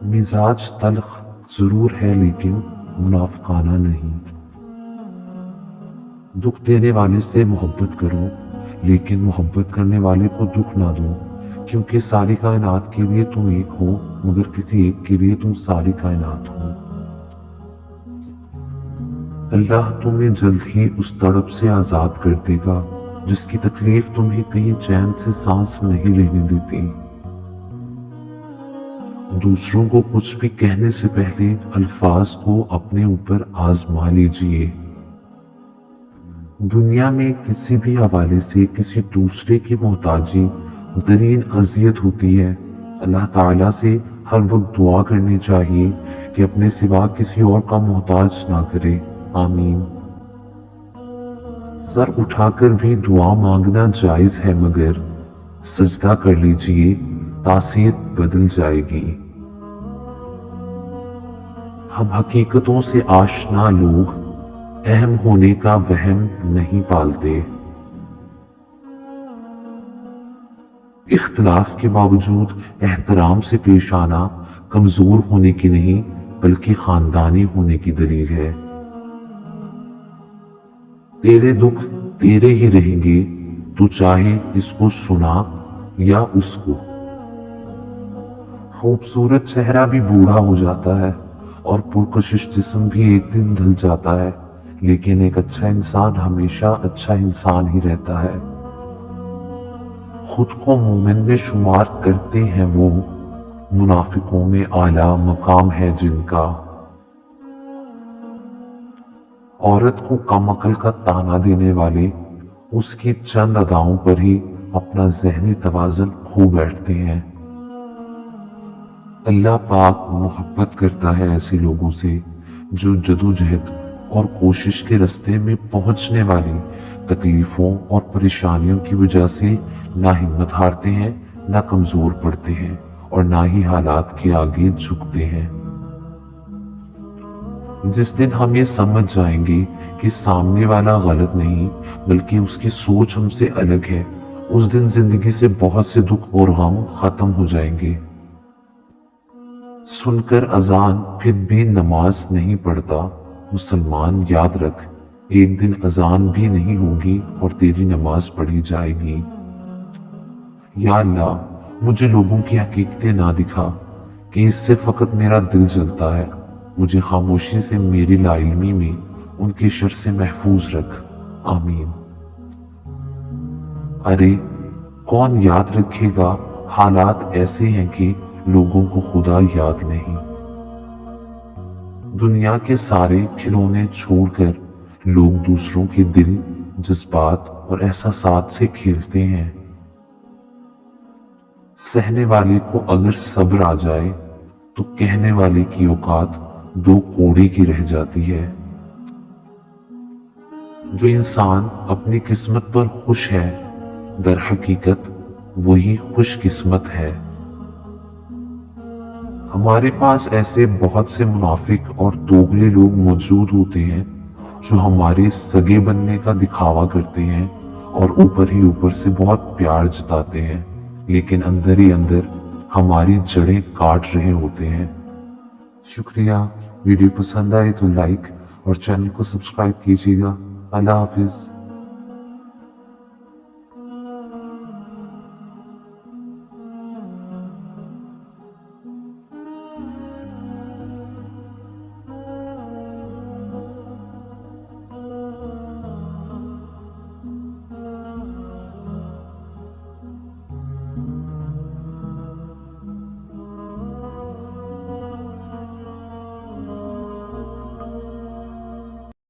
मिजाज तल्ख जरूर है लेकिन मुनाफिकाना नहीं। दुख देने वाले से मोहब्बत करो लेकिन मोहब्बत करने वाले को दुख ना दो, क्योंकि सारी कायनात के लिए तुम एक हो मगर किसी एक के लिए तुम सारी कायनात हो। अल्लाह तुम्हें जल्द ही उस तड़प से आजाद कर देगा जिसकी तकलीफ तुम्हें कहीं चैन से सांस नहीं लेने देती। दूसरों को कुछ भी कहने से पहले अल्फाज को अपने ऊपर आजमा लीजिए। दुनिया में किसी भी हवाले से किसी दूसरे की मोहताजी दरीन अजियत होती है। अल्लाह ताला से हर वक्त दुआ करनी चाहिए कि अपने सिवा किसी और का मोहताज ना करे। आमीन। सर उठाकर भी दुआ मांगना जायज है मगर सजदा कर लीजिए, तासीर बदल जाएगी। हम हकीकतों से आशना लोग अहम होने का वहम नहीं पालते। इख्तिलाफ के बावजूद एहतराम से पेश आना कमजोर होने की नहीं बल्कि खानदानी होने की दलील है। तेरे दुख तेरे ही रहेंगे, तू चाहे इसको सुना या उसको। खूबसूरत चेहरा भी बूढ़ा हो जाता है और पुरकशिश जिस्म भी एक दिन ढल जाता है, लेकिन एक अच्छा इंसान हमेशा अच्छा इंसान ही रहता है। खुद को मोमिन में शुमार करते हैं वो, मुनाफिकों में आला मकाम है जिनका। औरत को कम अकल का ताना देने वाले उसकी चंद अदाओं पर ही अपना ज़हनी तवाज़ुन खो बैठते हैं। अल्लाह पाक मोहब्बत करता है ऐसे लोगों से जो जदोजहद और कोशिश के रास्ते में पहुंचने वाली तकलीफों और परेशानियों की वजह से ना हिम्मत हारते हैं, ना कमजोर पड़ते हैं और ना ही हालात के आगे झुकते हैं। जिस दिन हम ये समझ जाएंगे कि सामने वाला गलत नहीं बल्कि उसकी सोच हमसे अलग है, उस दिन जिंदगी से बहुत से दुख और गम खत्म हो जाएंगे। सुनकर अजान फिर भी नमाज नहीं पढ़ता, मुसलमान याद रख, एक दिन अजान भी नहीं होगी और तेरी नमाज पढ़ी जाएगी। या अल्लाह, मुझे लोगों की हकीकतें ना दिखा कि इससे फकत मेरा दिल जलता है। मुझे खामोशी से मेरी लाइल्मी में उनके शर से महफूज रख। आमीन। अरे कौन याद रखेगा, हालात ऐसे हैं कि लोगों को खुदा याद नहीं। दुनिया के सारे खिलौने छोड़कर लोग दूसरों के दिल, जज्बात और एहसासात से खेलते हैं। सहने वाले को अगर सब्र आ जाए तो कहने वाले की औकात दो कोड़े की रह जाती है। जो इंसान अपनी किस्मत पर खुश है, दर हकीकत वही खुश किस्मत है। हमारे पास ऐसे बहुत से मुनाफिक और दोगले लोग मौजूद होते हैं जो हमारे सगे बनने का दिखावा करते हैं और ऊपर ही ऊपर से बहुत प्यार जताते हैं, लेकिन अंदर ही अंदर हमारी जड़ें काट रहे होते हैं। शुक्रिया। वीडियो पसंद आए तो लाइक और चैनल को सब्सक्राइब कीजिएगा। अल्लाह हाफिज।